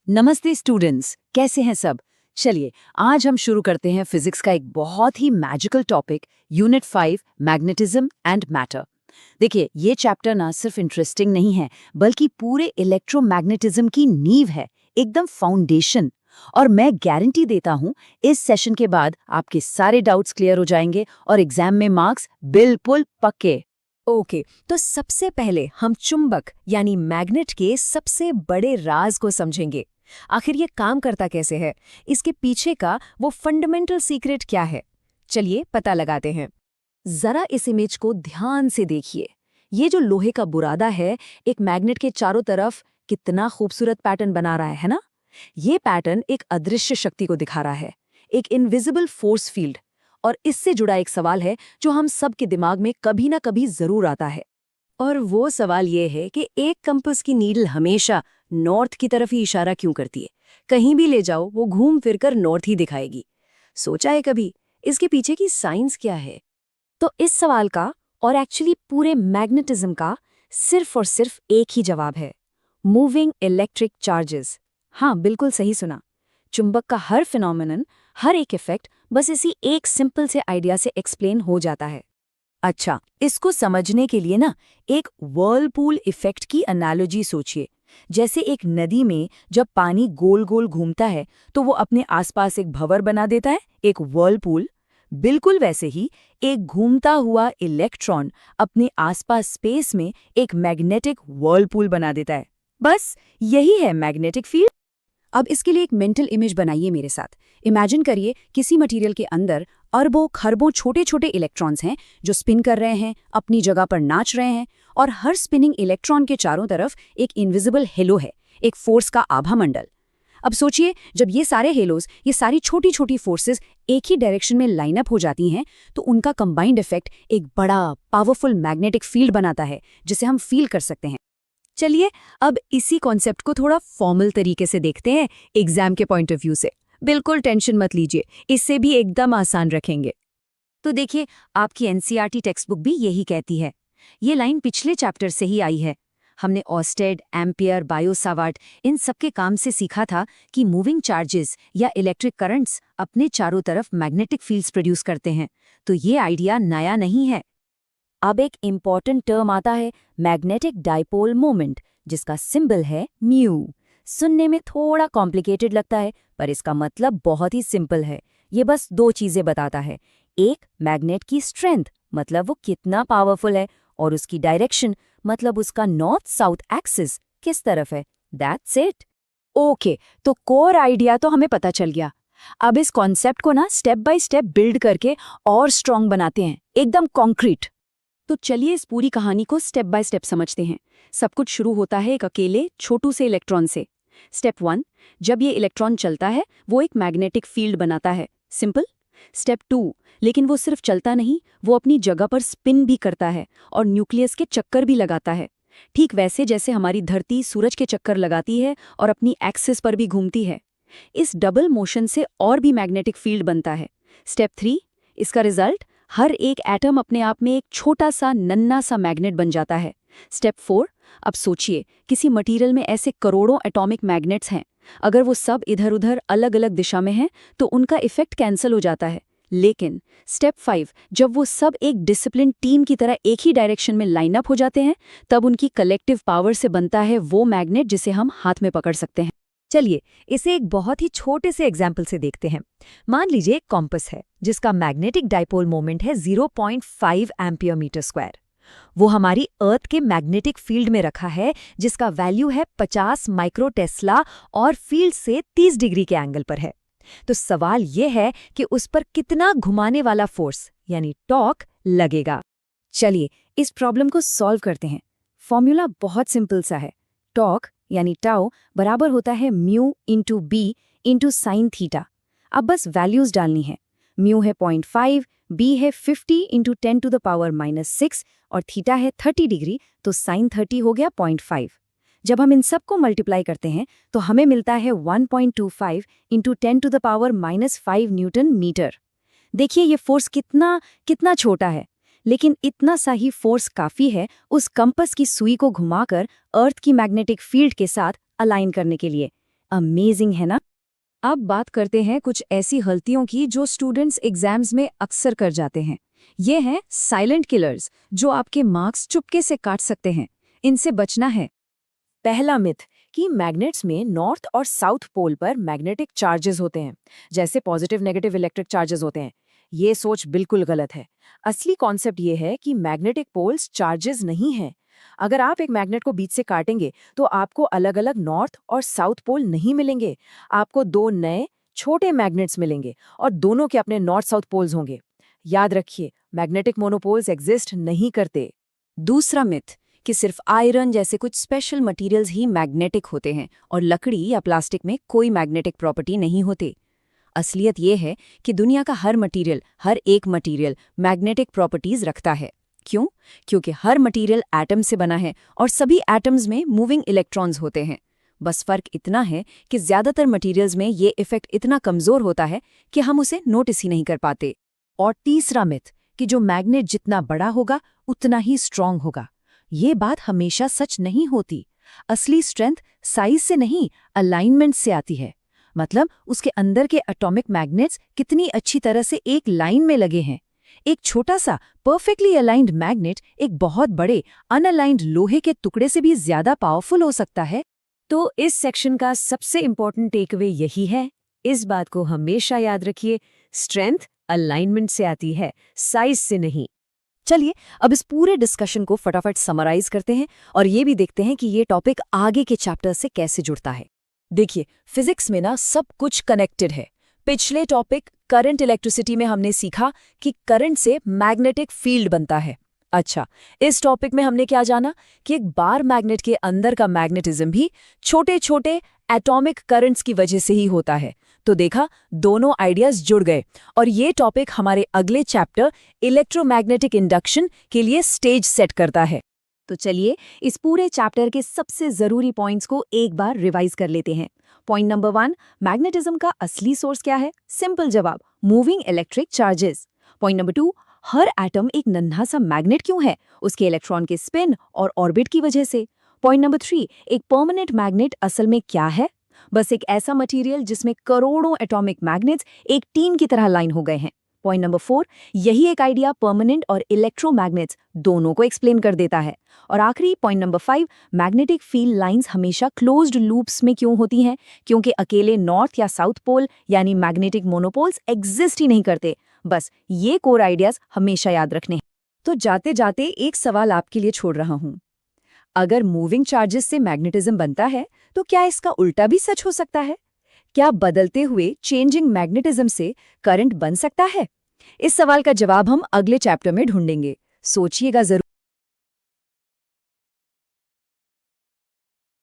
नमस्ते स्टूडेंट्स, कैसे हैं सब। चलिए आज हम शुरू करते हैं फिजिक्स का एक बहुत ही magical topic, unit 5 magnetism and matter. देखिए ये चैप्टर ना सिर्फ इंटरेस्टिंग नहीं है बल्कि पूरे इलेक्ट्रोमैग्नेटिज्म की नींव है, एकदम फाउंडेशन। और मैं गारंटी देता हूँ इस सेशन के बाद आपके सारे डाउट्स क्लियर हो जाएंगे और एग्जाम में मार्क्स बिल्कुल पक्के। ओके, तो सबसे पहले हम चुंबक यानी मैग्नेट के सबसे बड़े राज को समझेंगे। आखिर ये काम करता कैसे है, इसके पीछे का वो फंडामेंटल सीक्रेट क्या है। चलिए पता लगाते हैं। जरा इस इमेज को ध्यान से देखिए। ये जो लोहे का बुरादा है, एक मैग्नेट के चारों तरफ कितना खूबसूरत पैटर्न बना रहा है ना। ये पैटर्न एक अदृश्य शक्ति को दिखा रहा है, एक इनविजिबल फोर्स फील्ड। और इससे जुड़ा एक सवाल है जो हम सब के दिमाग में कभी ना कभी जरूर आता है। और वो सवाल ये है कि एक कंपास की नीडल हमेशा नॉर्थ की तरफ ही इशारा क्यों करती है। कहीं भी ले जाओ वो घूम फिरकर नॉर्थ ही दिखाएगी। सोचा है कभी इसके पीछे की साइंस क्या है? तो इस सवाल का और एक्चुअली पूरे मैग्नेटिज्म का सिर्फ और सिर्फ एक ही जवाब है, मूविंग इलेक्ट्रिक चार्जेस। हाँ, बिल्कुल सही सुना। चुंबक का हर फिनोमेनन, हर एक इफेक्ट बस इसी एक सिंपल से आइडिया से एक्सप्लेन हो जाता है। अच्छा, इसको समझने के लिए ना एक व्हर्लपूल इफेक्ट की एनालॉजी सोचिए। जैसे एक नदी में जब पानी गोल गोल घूमता है तो वो अपने आसपास एक भंवर बना देता है, एक व्हर्लपूल। बिल्कुल वैसे ही एक घूमता हुआ इलेक्ट्रॉन अपने आसपास स्पेस में एक मैग्नेटिक व्हर्लपूल बना देता है। बस यही है मैग्नेटिक फील्ड। अब इसके लिए एक मेंटल इमेज बनाइए मेरे साथ। इमेजिन करिए किसी मटेरियल के अंदर अरबों खरबों छोटे छोटे इलेक्ट्रॉन्स हैं जो स्पिन कर रहे हैं, अपनी जगह पर नाच रहे हैं। और हर स्पिनिंग इलेक्ट्रॉन के चारों तरफ एक इनविजिबल हेलो है, एक फोर्स का आभा मंडल। अब सोचिए जब ये सारे हेलोज, ये सारी छोटी छोटी फोर्सेस एक ही डायरेक्शन में लाइन अप हो जाती हैं तो उनका कंबाइंड इफेक्ट एक बड़ा पावरफुल मैग्नेटिक फील्ड बनाता है जिसे हम फील कर सकते हैं। चलिए अब इसी कॉन्सेप्ट को थोड़ा फॉर्मल तरीके से देखते हैं, एग्जाम के पॉइंट ऑफ व्यू से। बिल्कुल टेंशन मत लीजिए, इससे भी एकदम आसान रखेंगे। तो देखिए आपकी एनसीईआरटी टेक्स्ट बुक भी यही कहती है। ये लाइन पिछले चैप्टर से ही आई है। हमने ऑस्टेड, एम्पियर, बायो-सावर्ट इन सबके काम से सीखा था कि मूविंग चार्जेस या इलेक्ट्रिक करंट्स अपने चारों तरफ मैग्नेटिक फील्ड्स प्रोड्यूस करते हैं। तो ये आइडिया नया नहीं है। अब एक इम्पॉर्टेंट टर्म आता है, मैग्नेटिक डाइपोल मोमेंट, जिसका सिंबल है म्यू। सुनने में थोड़ा कॉम्प्लिकेटेड लगता है पर इसका मतलब बहुत ही सिंपल है। ये बस दो चीजें बताता है, एक मैग्नेट की स्ट्रेंथ, मतलब वो कितना पावरफुल है, और उसकी डायरेक्शन, मतलब उसका नॉर्थ साउथ एक्सिस किस तरफ है। That's it. ओके, तो कोर आइडिया तो हमें पता चल गया। अब इस कॉन्सेप्ट को ना स्टेप बाय स्टेप बिल्ड करके और स्ट्रॉन्ग बनाते हैं, एकदम कॉन्क्रीट। तो चलिए इस पूरी कहानी को स्टेप बाय स्टेप समझते हैं। सब कुछ शुरू होता है एक अकेले छोटू से इलेक्ट्रॉन से। स्टेप 1, जब ये इलेक्ट्रॉन चलता है वो एक मैग्नेटिक फील्ड बनाता है, सिंपल। स्टेप 2, लेकिन वो सिर्फ चलता नहीं, वो अपनी जगह पर स्पिन भी करता है और न्यूक्लियस के चक्कर भी लगाता है। ठीक वैसे जैसे हमारी धरती सूरज के चक्कर लगाती है और अपनी एक्सिस पर भी घूमती है। इस डबल मोशन से और भी मैग्नेटिक फील्ड बनता है। स्टेप 3, इसका रिजल्ट, हर एक एटम अपने आप में एक छोटा सा नन्ना सा मैग्नेट बन जाता है। स्टेप 4, अब सोचिए किसी मटेरियल में ऐसे करोड़ों एटॉमिक मैग्नेट्स हैं। अगर वो सब इधर उधर अलग अलग दिशा में हैं तो उनका इफेक्ट कैंसिल हो जाता है। लेकिन स्टेप 5, जब वो सब एक डिसिप्लिन टीम की तरह एक ही डायरेक्शन में लाइन अप हो जाते हैं तब उनकी कलेक्टिव पावर से बनता है वो मैग्नेट जिसे हम हाथ में पकड़ सकते हैं। चलिए इसे एक बहुत ही छोटे से एग्जाम्पल से देखते हैं। मान लीजिए एक कॉम्पस है जिसका मैग्नेटिक डाइपोल मोमेंट है 0.5 एम्पियर मीटर स्क्वायर। वो हमारी अर्थ के मैग्नेटिक फील्ड में रखा है जिसका वैल्यू है 50 माइक्रो टेस्ला और फील्ड से 30 डिग्री के एंगल पर है। तो सवाल ये है कि उस पर कितना घुमाने वाला फोर्स यानी टॉर्क लगेगा। चलिए इस प्रॉब्लम को सॉल्व करते हैं। फॉर्मूला बहुत सिंपल सा है, टॉर्क यानी टाउ बराबर होता है mu into B into sine theta. अब बस वैल्यूज डालनी है। म्यू है 0.5, बी है 50 इंटू 10 टू द पावर -6 और थीटा है 30 डिग्री, तो साइन 30 हो गया 0.5। जब हम इन सब को मल्टीप्लाई करते हैं तो हमें मिलता है 1.25 into 10 to the power -5 newton metre. देखिए ये फोर्स कितना छोटा है, लेकिन इतना सा ही फोर्स काफी है उस कंपास की सुई को घुमाकर अर्थ की मैग्नेटिक फील्ड के साथ अलाइन करने के लिए। अमेजिंग है ना। अब बात करते हैं कुछ ऐसी गलतियों की जो स्टूडेंट्स एग्जाम्स में अक्सर कर जाते हैं। ये हैं साइलेंट किलर्स, जो आपके मार्क्स चुपके से काट सकते हैं। इनसे बचना है। पहला मिथ कि मैग्नेट्स में नॉर्थ और साउथ पोल पर मैग्नेटिक चार्जेस होते हैं, जैसे पॉजिटिव नेगेटिव इलेक्ट्रिक चार्जेस होते हैं। ये सोच बिल्कुल गलत है। असली कॉन्सेप्ट ये है कि मैग्नेटिक पोल्स चार्जेस नहीं हैं। अगर आप एक मैग्नेट को बीच से काटेंगे तो आपको अलग अलग नॉर्थ और साउथ पोल नहीं मिलेंगे। आपको दो नए छोटे मैग्नेट्स मिलेंगे और दोनों के अपने नॉर्थ साउथ पोल्स होंगे। याद रखिए, मैग्नेटिक मोनोपोल्स एग्जिस्ट नहीं करते। दूसरा मिथ कि सिर्फ आयरन जैसे कुछ स्पेशल मटेरियल्स ही मैग्नेटिक होते हैं और लकड़ी या प्लास्टिक में कोई मैग्नेटिक प्रॉपर्टी नहीं होती। असलियत ये है कि दुनिया का हर एक मटेरियल मैग्नेटिक प्रॉपर्टीज रखता है। क्यों? क्योंकि हर मटेरियल एटम से बना है और सभी एटम्स में मूविंग इलेक्ट्रॉन्स होते हैं। बस फर्क इतना है कि ज्यादातर मटेरियल्स में ये इफेक्ट इतना कमजोर होता है कि हम उसे नोटिस ही नहीं कर पाते। और तीसरा मिथ कि जो मैग्नेट जितना बड़ा होगा उतना ही स्ट्रांग होगा। ये बात हमेशा सच नहीं होती। असली स्ट्रेंथ साइज से नहीं, अलाइनमेंट से आती है। मतलब उसके अंदर के एटॉमिक मैग्नेट्स कितनी अच्छी तरह से एक लाइन में लगे हैं। एक छोटा सा परफेक्टली अलाइंड मैग्नेट एक बहुत बड़े अनअलाइंड लोहे के टुकड़े से भी ज्यादा पावरफुल हो सकता है। तो इस सेक्शन का सबसे इंपॉर्टेंट टेकअवे यही है। इस बात को हमेशा याद रखिए, स्ट्रेंथ अलाइनमेंट से आती है, साइज से नहीं। चलिए अब इस पूरे डिस्कशन को फटाफट समराइज करते हैं और ये भी देखते हैं कि ये टॉपिक आगे के चैप्टर से कैसे जुड़ता है। देखिए, फिजिक्स में ना सब कुछ कनेक्टेड है। पिछले टॉपिक करंट इलेक्ट्रिसिटी में हमने सीखा कि करंट से मैग्नेटिक फील्ड बनता है। अच्छा, इस टॉपिक में हमने क्या जाना कि एक बार मैग्नेट के अंदर का मैग्नेटिज्म भी छोटे छोटे एटॉमिक करंट्स की वजह से ही होता है। तो देखा, दोनों आइडियाज जुड़ गए और ये टॉपिक हमारे अगले चैप्टर इलेक्ट्रोमैग्नेटिक इंडक्शन के लिए स्टेज सेट करता है। तो चलिए इस पूरे चैप्टर के सबसे जरूरी पॉइंट्स को एक बार रिवाइज कर लेते हैं। पॉइंट नंबर 1, मैग्नेटिज्म का असली सोर्स क्या है? सिंपल जवाब, moving electric charges. Point number 2, हर एटम एक नन्हा सा मैग्नेट क्यों है? उसके इलेक्ट्रॉन के स्पिन और ऑर्बिट की वजह से। पॉइंट नंबर 3, एक परमानेंट मैग्नेट असल में क्या है? बस एक ऐसा मटेरियल जिसमें करोड़ों एटॉमिक मैग्नेट्स एक टीम की तरह लाइन हो गए हैं। पॉइंट नंबर 4, यही एक आइडिया परमानेंट और इलेक्ट्रोमैग्नेट्स दोनों को एक्सप्लेन कर देता है। और आखिरी point number 5, magnetic field lines हमेशा क्लोज्ड लूप्स में क्यों होती हैं? क्योंकि अकेले नॉर्थ या साउथ पोल यानी मैग्नेटिक मोनोपोल्स एग्जिस्ट ही नहीं करते। बस ये कोर आइडियाज हमेशा याद रखने हैं। तो जाते जाते एक सवाल आपके लिए छोड़ रहा हूं। अगर मूविंग चार्जेस से मैग्नेटिज्म बनता है तो क्या इसका उल्टा भी सच हो सकता है? क्या बदलते हुए चेंजिंग मैग्नेटिज्म से करंट बन सकता है? इस सवाल का जवाब हम अगले चैप्टर में ढूंढेंगे। सोचिएगा जरूर।